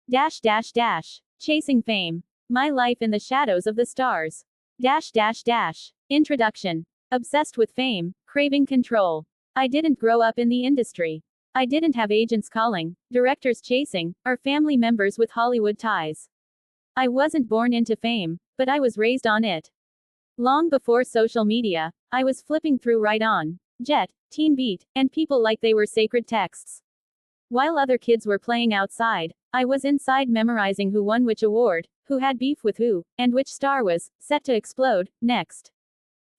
Dash dash dash. Chasing fame. My life in the shadows of the stars. Dash dash dash. Introduction. Obsessed with fame, craving control. I didn't grow up in the industry. I didn't have agents calling, directors chasing, or family members with Hollywood ties. I wasn't born into fame, but I was raised on it. Long before social media, I was flipping through Right On, Jet, Teen Beat, and People like they were sacred texts. While other kids were playing outside, I was inside memorizing who won which award, who had beef with who, and which star was set to explode next.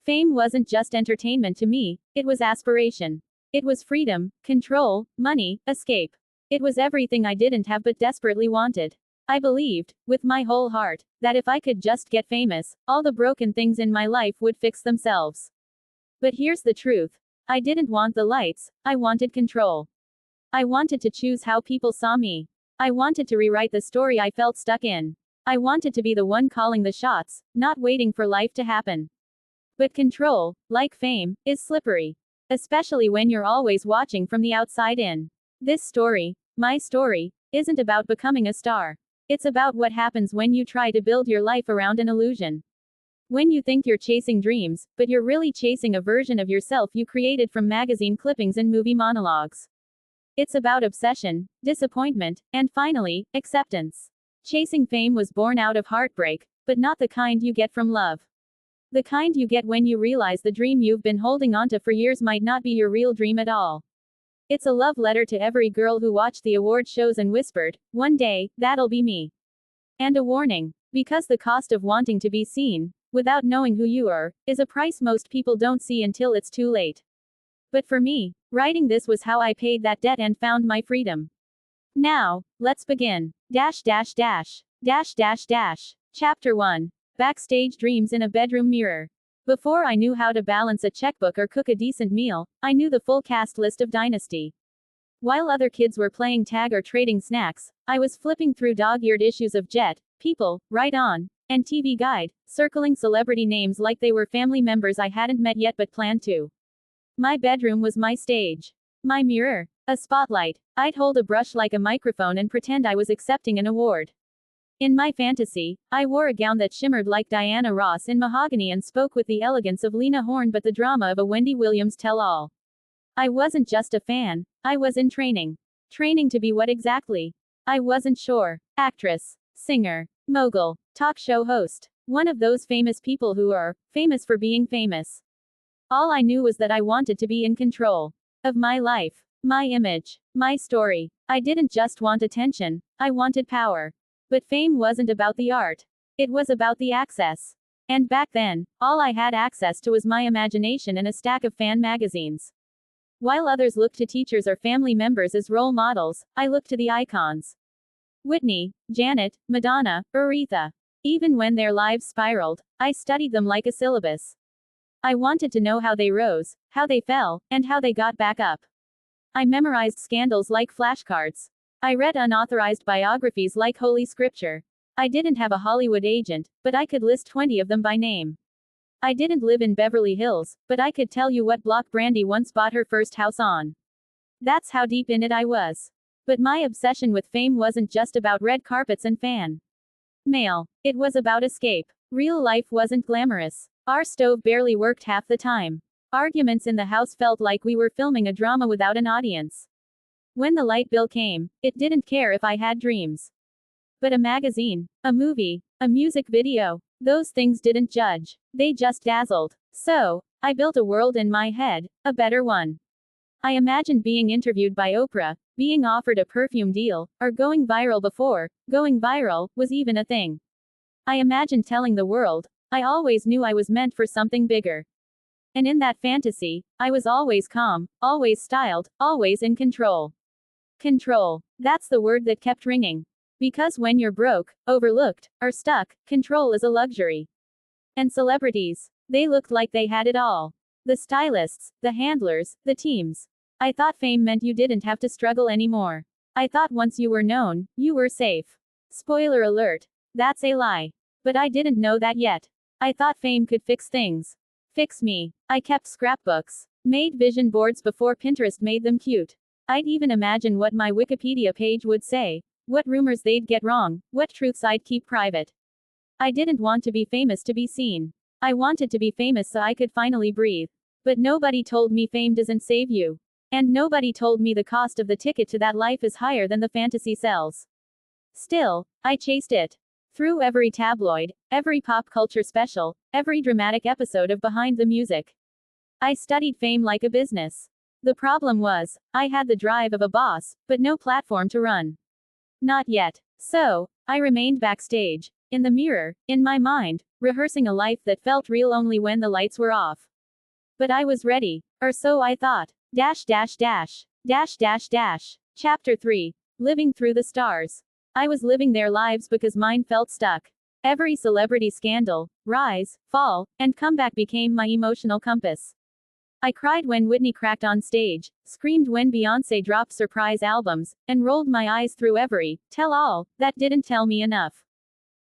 Fame wasn't just entertainment to me, it was aspiration. It was freedom, control, money, escape. It was everything I didn't have but desperately wanted. I believed, with my whole heart, that if I could just get famous, all the broken things in my life would fix themselves. But here's the truth. I didn't want the lights, I wanted control. I wanted to choose how people saw me. I wanted to rewrite the story I felt stuck in. I wanted to be the one calling the shots, not waiting for life to happen. But control, like fame, is slippery. Especially when you're always watching from the outside in. This story, my story, isn't about becoming a star. It's about what happens when you try to build your life around an illusion. When you think you're chasing dreams, but you're really chasing a version of yourself you created from magazine clippings and movie monologues. It's about obsession, disappointment, and finally, acceptance. Chasing fame was born out of heartbreak, but not the kind you get from love. The kind you get when you realize the dream you've been holding onto for years might not be your real dream at all. It's a love letter to every girl who watched the award shows and whispered, "One day, that'll be me." And a warning. Because the cost of wanting to be seen, without knowing who you are, is a price most people don't see until it's too late. But for me, writing this was how I paid that debt and found my freedom. Now, let's begin. Dash dash dash. Dash dash dash. Chapter 1. Backstage dreams in a bedroom mirror. Before I knew how to balance a checkbook or cook a decent meal, I knew the full cast list of Dynasty. While other kids were playing tag or trading snacks, I was flipping through dog-eared issues of Jet, People, Right On, and TV Guide, circling celebrity names like they were family members I hadn't met yet but planned to. My bedroom was my stage. My mirror, a spotlight. I'd hold a brush like a microphone and pretend I was accepting an award. In my fantasy, I wore a gown that shimmered like Diana Ross in mahogany and spoke with the elegance of Lena Horne but the drama of a Wendy Williams tell-all. I wasn't just a fan, I was in training. Training to be what exactly? I wasn't sure. Actress, singer, mogul, talk show host. One of those famous people who are famous for being famous. All I knew was that I wanted to be in control of my life, my image, my story. I didn't just want attention, I wanted power. But fame wasn't about the art. It was about the access. And back then, all I had access to was my imagination and a stack of fan magazines. While others looked to teachers or family members as role models, I looked to the icons. Whitney, Janet, Madonna, Aretha. Even when their lives spiraled, I studied them like a syllabus. I wanted to know how they rose, how they fell, and how they got back up. I memorized scandals like flashcards. I read unauthorized biographies like Holy Scripture. I didn't have a Hollywood agent, but I could list 20 of them by name. I didn't live in Beverly Hills, but I could tell you what block Brandy once bought her first house on. That's how deep in it I was. But my obsession with fame wasn't just about red carpets and fan mail. It was about escape. Real life wasn't glamorous. Our stove barely worked half the time. Arguments in the house felt like we were filming a drama without an audience. When the light bill came, it didn't care if I had dreams. But a magazine, a movie, a music video, those things didn't judge. They just dazzled. So, I built a world in my head, a better one. I imagined being interviewed by Oprah, being offered a perfume deal, or going viral before going viral was even a thing. I imagined telling the world, I always knew I was meant for something bigger. And in that fantasy, I was always calm, always styled, always in control. Control. That's the word that kept ringing. Because when you're broke, overlooked, or stuck, control is a luxury. And celebrities. They looked like they had it all. The stylists, the handlers, the teams. I thought fame meant you didn't have to struggle anymore. I thought once you were known, you were safe. Spoiler alert. That's a lie. But I didn't know that yet. I thought fame could fix things. Fix me. I kept scrapbooks. Made vision boards before Pinterest made them cute. I'd even imagine what my Wikipedia page would say. what rumors they'd get wrong, what truths I'd keep private. I didn't want to be famous to be seen. I wanted to be famous so I could finally breathe. But nobody told me fame doesn't save you. And nobody told me the cost of the ticket to that life is higher than the fantasy sells. Still, I chased it. Through every tabloid, every pop culture special, every dramatic episode of Behind the Music. I studied fame like a business. The problem was, I had the drive of a boss, but no platform to run. Not yet. So, I remained backstage, in the mirror, in my mind, rehearsing a life that felt real only when the lights were off. But I was ready, or so I thought. Chapter 3. Living through the stars. I was living their lives because mine felt stuck. Every celebrity scandal, rise, fall, and comeback became my emotional compass. I cried when Whitney cracked on stage, screamed when Beyoncé dropped surprise albums, and rolled my eyes through every tell-all that didn't tell me enough.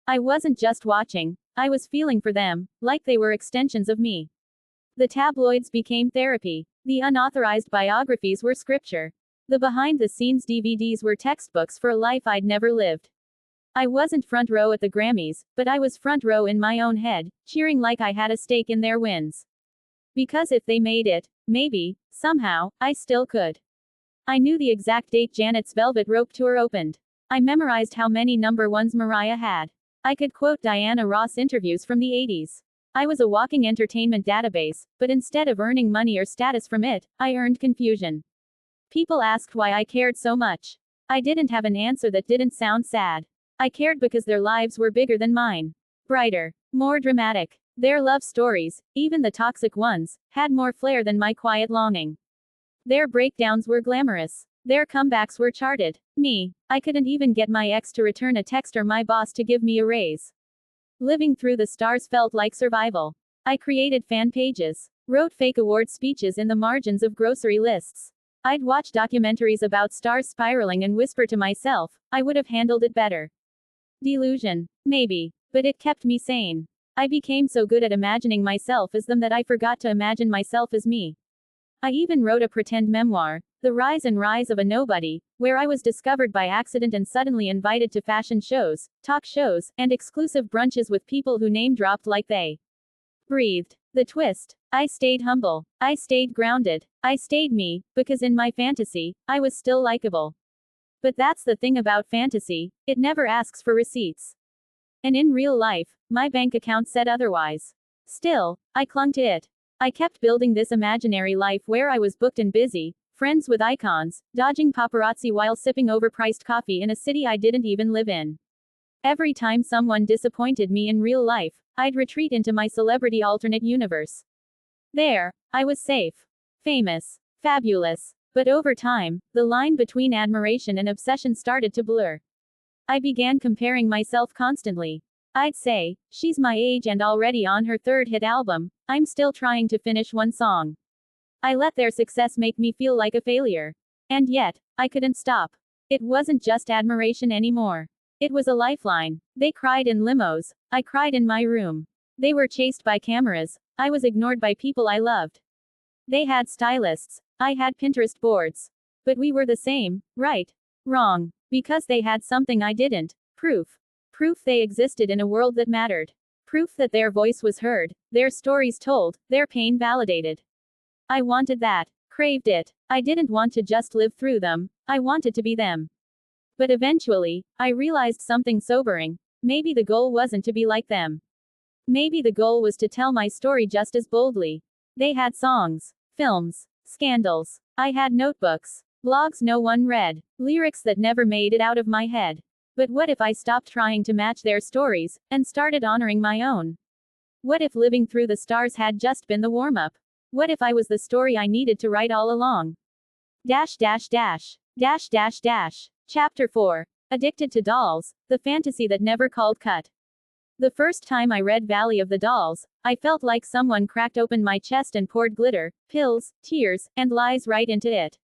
I wasn't just watching, I was feeling for them, like they were extensions of me. The tabloids became therapy. The unauthorized biographies were scripture. The behind-the-scenes DVDs were textbooks for a life I'd never lived. I wasn't front row at the Grammys, but I was front row in my own head, cheering like I had a stake in their wins. Because if they made it, maybe, somehow, I still could. I knew the exact date Janet's Velvet Rope tour opened. I memorized how many number ones Mariah had. I could quote Diana Ross interviews from the 80s. I was a walking entertainment database, but instead of earning money or status from it, I earned confusion. People asked why I cared so much. I didn't have an answer that didn't sound sad. I cared because their lives were bigger than mine. Brighter. More dramatic. Their love stories, even the toxic ones, had more flair than my quiet longing. Their breakdowns were glamorous. Their comebacks were charted. Me, I couldn't even get my ex to return a text or my boss to give me a raise. Living through the stars felt like survival. I created fan pages, wrote fake award speeches in the margins of grocery lists. I'd watch documentaries about stars spiraling and whisper to myself, I would have handled it better. Delusion. Maybe. But it kept me sane. I became so good at imagining myself as them that I forgot to imagine myself as me. I even wrote a pretend memoir, The Rise and Rise of a Nobody, where I was discovered by accident and suddenly invited to fashion shows, talk shows, and exclusive brunches with people who name-dropped like they breathed. The twist. I stayed humble. I stayed grounded. I stayed me, because in my fantasy, I was still likable. But that's the thing about fantasy, it never asks for receipts. And in real life, my bank account said otherwise. Still, I clung to it. I kept building this imaginary life where I was booked and busy, friends with icons, dodging paparazzi while sipping overpriced coffee in a city I didn't even live in. Every time someone disappointed me in real life, I'd retreat into my celebrity alternate universe. There, I was safe. Famous. Fabulous. But over time, the line between admiration and obsession started to blur. I began comparing myself constantly. I'd say, she's my age and already on her third hit album, I'm still trying to finish one song. I let their success make me feel like a failure. And yet, I couldn't stop. It wasn't just admiration anymore. It was a lifeline. They cried in limos, I cried in my room. They were chased by cameras, I was ignored by people I loved. They had stylists, I had Pinterest boards. But we were the same, right? Wrong. Because they had something I didn't. Proof. Proof they existed in a world that mattered. Proof that their voice was heard, their stories told, their pain validated. I wanted that. Craved it. I didn't want to just live through them, I wanted to be them. But eventually, I realized something sobering. Maybe the goal wasn't to be like them. Maybe the goal was to tell my story just as boldly. They had songs, films, scandals. I had notebooks, blogs no one read, lyrics that never made it out of my head. But what if I stopped trying to match their stories, and started honoring my own? What if living through the stars had just been the warm-up? What if I was the story I needed to write all along? Chapter 4. Addicted to Dolls, the fantasy that never called cut. The first time I read Valley of the Dolls, I felt like someone cracked open my chest and poured glitter, pills, tears, and lies right into it.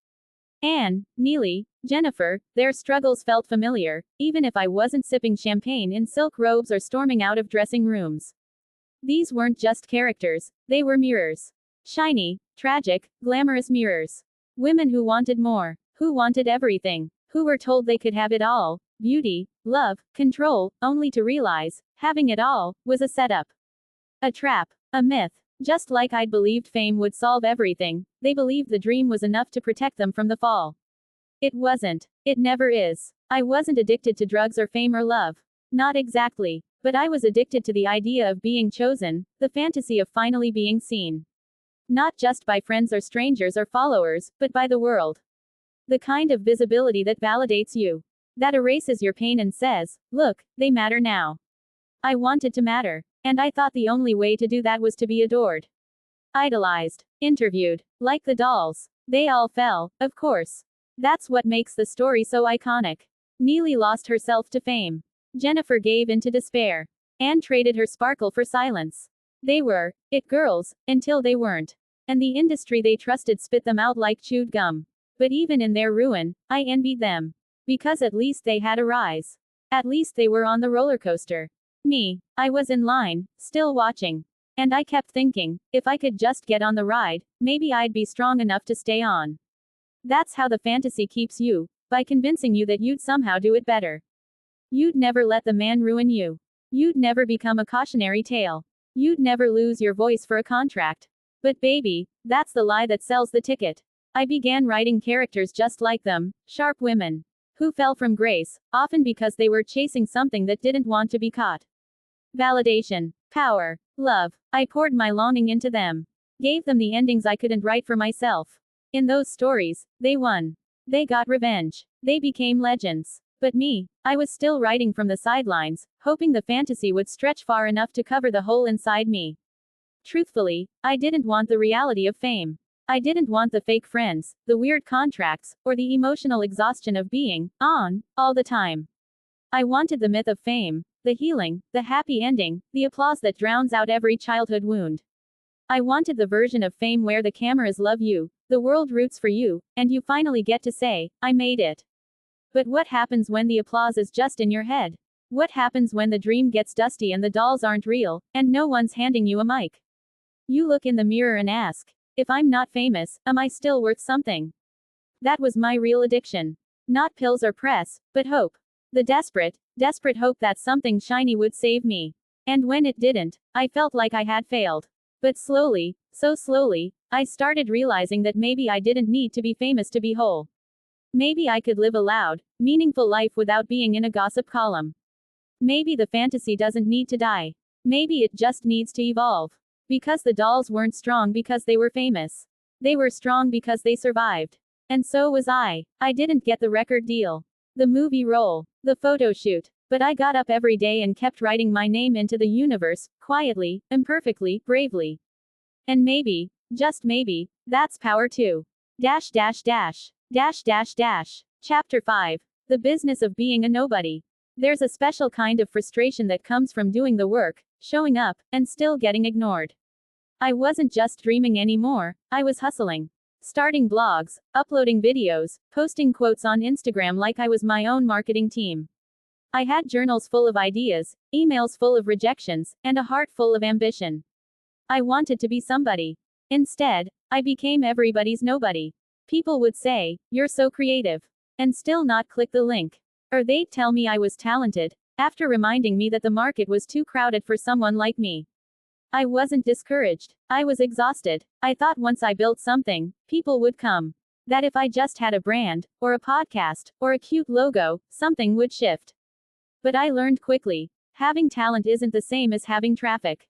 Anne, Neely, Jennifer, their struggles felt familiar, even if I wasn't sipping champagne in silk robes or storming out of dressing rooms. These weren't just characters, they were mirrors. Shiny, tragic, glamorous mirrors. Women who wanted more, who wanted everything, who were told they could have it all, beauty, love, control, only to realize, having it all, was a setup. A trap. A myth. Just like I'd believed fame would solve everything, they believed the dream was enough to protect them from the fall. It wasn't. It never is. I wasn't addicted to drugs or fame or love. Not exactly. But I was addicted to the idea of being chosen, the fantasy of finally being seen. Not just by friends or strangers or followers, but by the world. The kind of visibility that validates you. That erases your pain and says, look, they matter now. I wanted to matter. And I thought the only way to do that was to be adored. Idolized. Interviewed. Like the dolls. They all fell, of course. That's what makes the story so iconic. Neely lost herself to fame. Jennifer gave in to despair. Anne traded her sparkle for silence. They were it girls, until they weren't. And the industry they trusted spit them out like chewed gum. But even in their ruin, I envied them. Because at least they had a rise. At least they were on the roller coaster. Me, I was in line, still watching. And I kept thinking, if I could just get on the ride, maybe I'd be strong enough to stay on. That's how the fantasy keeps you, by convincing you that you'd somehow do it better. You'd never let the man ruin you. You'd never become a cautionary tale. You'd never lose your voice for a contract. But baby, that's the lie that sells the ticket. I began writing characters just like them, sharp women. Who fell from grace, often because they were chasing something that didn't want to be caught. Validation, power, love. I poured my longing into them. Gave them the endings I couldn't write for myself. In those stories, they won. They got revenge. They became legends. But me, I was still writing from the sidelines, hoping the fantasy would stretch far enough to cover the hole inside me. Truthfully, I didn't want the reality of fame. I didn't want the fake friends, the weird contracts, or the emotional exhaustion of being on all the time. I wanted the myth of fame, the healing, the happy ending, the applause that drowns out every childhood wound. I wanted the version of fame where the cameras love you, the world roots for you, and you finally get to say, I made it. But what happens when the applause is just in your head? What happens when the dream gets dusty and the dolls aren't real, and no one's handing you a mic? You look in the mirror and ask, if I'm not famous, am I still worth something? That was my real addiction. Not pills or press, but hope. The desperate, desperate hope that something shiny would save me. And when it didn't, I felt like I had failed. But slowly, so slowly, I started realizing that maybe I didn't need to be famous to be whole. Maybe I could live a loud, meaningful life without being in a gossip column. Maybe the fantasy doesn't need to die. Maybe it just needs to evolve. Because the dolls weren't strong because they were famous. They were strong because they survived. And so was I. I didn't get the record deal. The movie role. The photo shoot. But I got up every day and kept writing my name into the universe, quietly, imperfectly, bravely. And maybe, just maybe, that's power too. Dash dash dash. Dash dash dash. Chapter 5. The business of being a nobody. There's a special kind of frustration that comes from doing the work, showing up, and still getting ignored. I wasn't just dreaming anymore, I was hustling. Starting blogs, uploading videos, posting quotes on Instagram like I was my own marketing team. I had journals full of ideas, emails full of rejections, and a heart full of ambition. I wanted to be somebody. Instead, I became everybody's nobody. People would say, you're so creative. And still not click the link. Or they'd tell me I was talented, after reminding me that the market was too crowded for someone like me. I wasn't discouraged. I was exhausted. I thought once I built something, people would come. That if I just had a brand, or a podcast, or a cute logo, something would shift. But I learned quickly, having talent isn't the same as having traffic.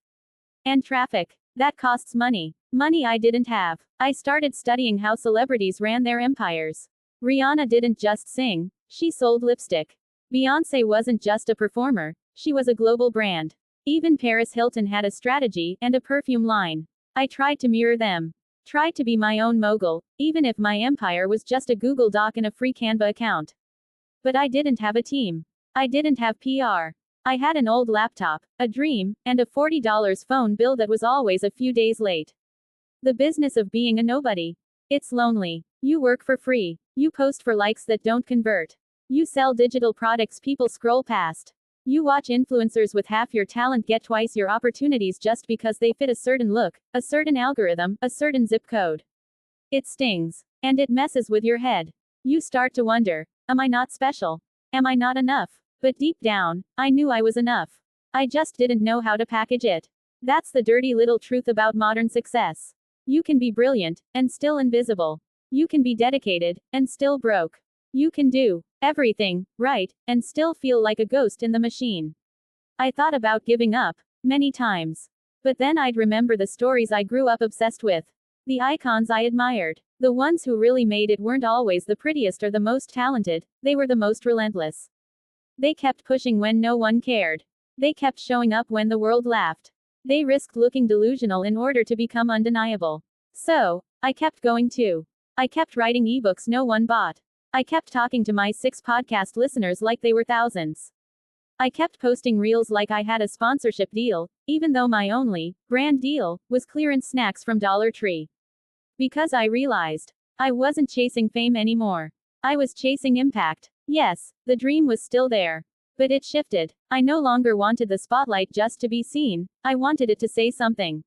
And traffic, that costs money. Money I didn't have. I started studying how celebrities ran their empires. Rihanna didn't just sing, she sold lipstick. Beyoncé wasn't just a performer, she was a global brand. Even Paris Hilton had a strategy and a perfume line. I tried to mirror them. Tried to be my own mogul, even if my empire was just a Google Doc and a free Canva account. But I didn't have a team. I didn't have PR. I had an old laptop, a dream, and a $40 phone bill that was always a few days late. The business of being a nobody. It's lonely. You work for free. You post for likes that don't convert. You sell digital products people scroll past. You watch influencers with half your talent get twice your opportunities just because they fit a certain look, a certain algorithm, a certain zip code. It stings. And it messes with your head. You start to wonder, am I not special? Am I not enough? But deep down, I knew I was enough. I just didn't know how to package it. That's the dirty little truth about modern success. You can be brilliant, and still invisible. You can be dedicated, and still broke. You can do everything right, and still feel like a ghost in the machine. I thought about giving up many times. But then I'd remember the stories I grew up obsessed with. The icons I admired. The ones who really made it weren't always the prettiest or the most talented, they were the most relentless. They kept pushing when no one cared. They kept showing up when the world laughed. They risked looking delusional in order to become undeniable. So, I kept going too. I kept writing ebooks no one bought. I kept talking to my 6 podcast listeners like they were thousands. I kept posting reels like I had a sponsorship deal, even though my only brand deal was clearance snacks from Dollar Tree. Because I realized I wasn't chasing fame anymore. I was chasing impact. Yes, the dream was still there. But it shifted. I no longer wanted the spotlight just to be seen, I wanted it to say something.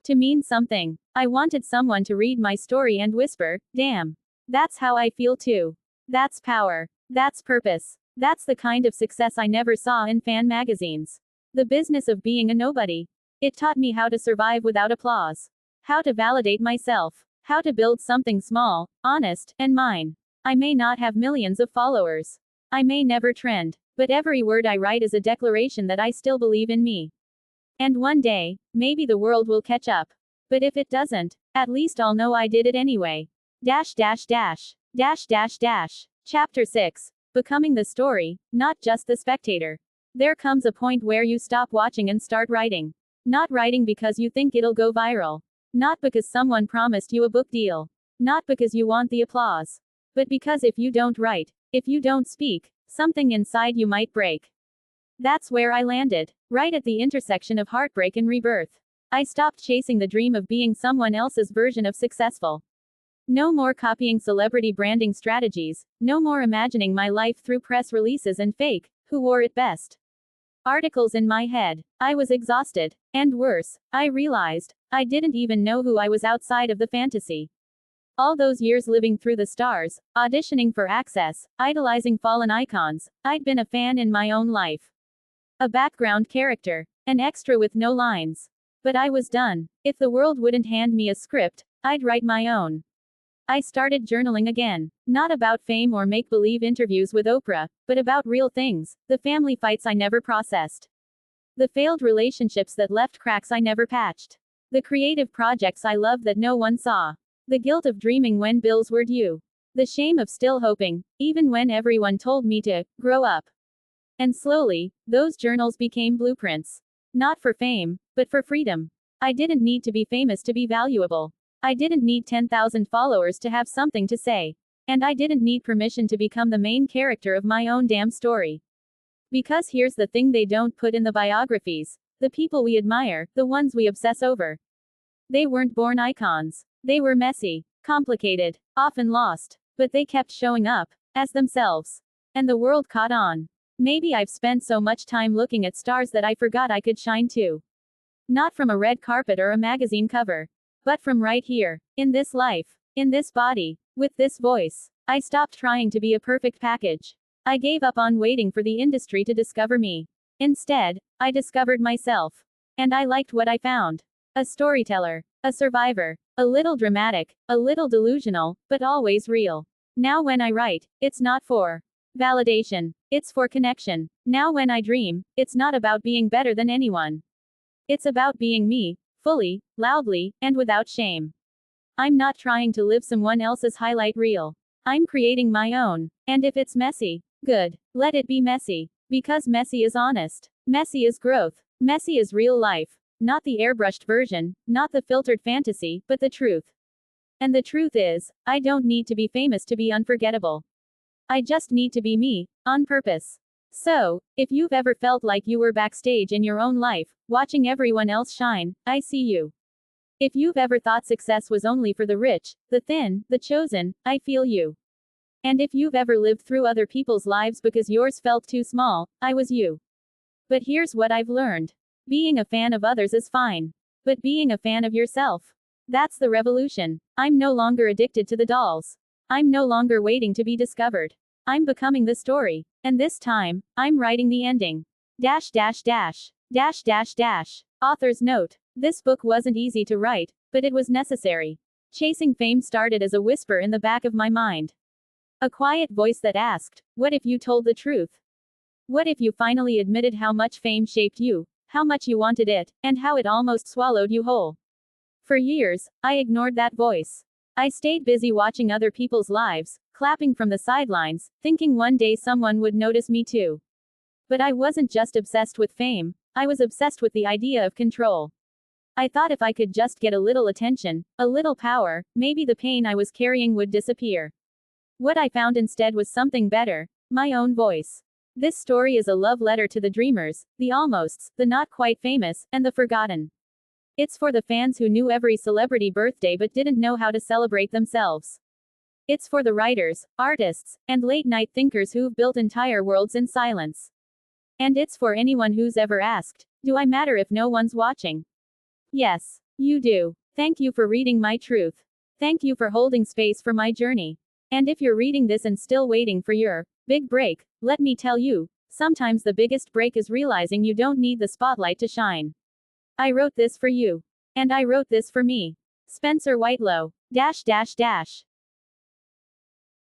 To mean something. I wanted someone to read my story and whisper, damn. That's how I feel too. That's power. That's purpose. That's the kind of success I never saw in fan magazines. The business of being a nobody. It taught me how to survive without applause. How to validate myself. How to build something small, honest, and mine. I may not have millions of followers. I may never trend. But every word I write is a declaration that I still believe in me. And one day, maybe the world will catch up. But if it doesn't, at least I'll know I did it anyway. Dash dash dash. Dash dash dash. Chapter 6. Becoming the story, not just the spectator. There comes a point where you stop watching and start writing. Not writing because you think it'll go viral. Not because someone promised you a book deal. Not because you want the applause. But because if you don't write, if you don't speak, something inside you might break. That's where I landed, right at the intersection of heartbreak and rebirth. I stopped chasing the dream of being someone else's version of successful. No more copying celebrity branding strategies, no more imagining my life through press releases and fake, who wore it best articles in my head. I was exhausted. And worse, I realized, I didn't even know who I was outside of the fantasy. All those years living through the stars, auditioning for access, idolizing fallen icons, I'd been a fan in my own life. A background character. An extra with no lines. But I was done. If the world wouldn't hand me a script, I'd write my own. I started journaling again. Not about fame or make-believe interviews with Oprah, but about real things, the family fights I never processed. The failed relationships that left cracks I never patched. The creative projects I loved that no one saw. The guilt of dreaming when bills were due. The shame of still hoping, even when everyone told me to grow up. And slowly, those journals became blueprints. Not for fame, but for freedom. I didn't need to be famous to be valuable. I didn't need 10,000 followers to have something to say. And I didn't need permission to become the main character of my own damn story. Because here's the thing they don't put in the biographies. The people we admire, the ones we obsess over. They weren't born icons. They were messy, complicated, often lost. But they kept showing up, as themselves. And the world caught on. Maybe I've spent so much time looking at stars that I forgot I could shine too. Not from a red carpet or a magazine cover. But from right here, in this life, in this body, with this voice. I stopped trying to be a perfect package. I gave up on waiting for the industry to discover me. Instead, I discovered myself. And I liked what I found. A storyteller, a survivor, a little dramatic, a little delusional, but always real. Now when I write, it's not for validation, it's for connection. Now when I dream, it's not about being better than anyone. It's about being me, fully, loudly, and without shame. I'm not trying to live someone else's highlight reel. I'm creating my own. And if it's messy, good. Let it be messy. Because messy is honest. Messy is growth. Messy is real life. Not the airbrushed version, not the filtered fantasy, but the truth. And the truth is, I don't need to be famous to be unforgettable. I just need to be me, on purpose. So, if you've ever felt like you were backstage in your own life, watching everyone else shine, I see you. If you've ever thought success was only for the rich, the thin, the chosen, I feel you. And if you've ever lived through other people's lives because yours felt too small, I was you. But here's what I've learned. Being a fan of others is fine. But being a fan of yourself. That's the revolution. I'm no longer addicted to the dolls. I'm no longer waiting to be discovered. I'm becoming the story. And this time, I'm writing the ending. Dash dash dash. Dash dash dash. Author's note. This book wasn't easy to write, but it was necessary. Chasing fame started as a whisper in the back of my mind. A quiet voice that asked, what if you told the truth? What if you finally admitted how much fame shaped you, how much you wanted it, and how it almost swallowed you whole? For years, I ignored that voice. I stayed busy watching other people's lives, clapping from the sidelines, thinking one day someone would notice me too. But I wasn't just obsessed with fame, I was obsessed with the idea of control. I thought if I could just get a little attention, a little power, maybe the pain I was carrying would disappear. What I found instead was something better, my own voice. This story is a love letter to the dreamers, the almosts, the not quite famous, and the forgotten. It's for the fans who knew every celebrity birthday but didn't know how to celebrate themselves. It's for the writers, artists, and late-night thinkers who've built entire worlds in silence. And it's for anyone who's ever asked, do I matter if no one's watching? Yes, you do. Thank you for reading my truth. Thank you for holding space for my journey. And if you're reading this and still waiting for your big break, let me tell you, sometimes the biggest break is realizing you don't need the spotlight to shine. I wrote this for you. And I wrote this for me. Spencer Whitelow. Dash dash dash.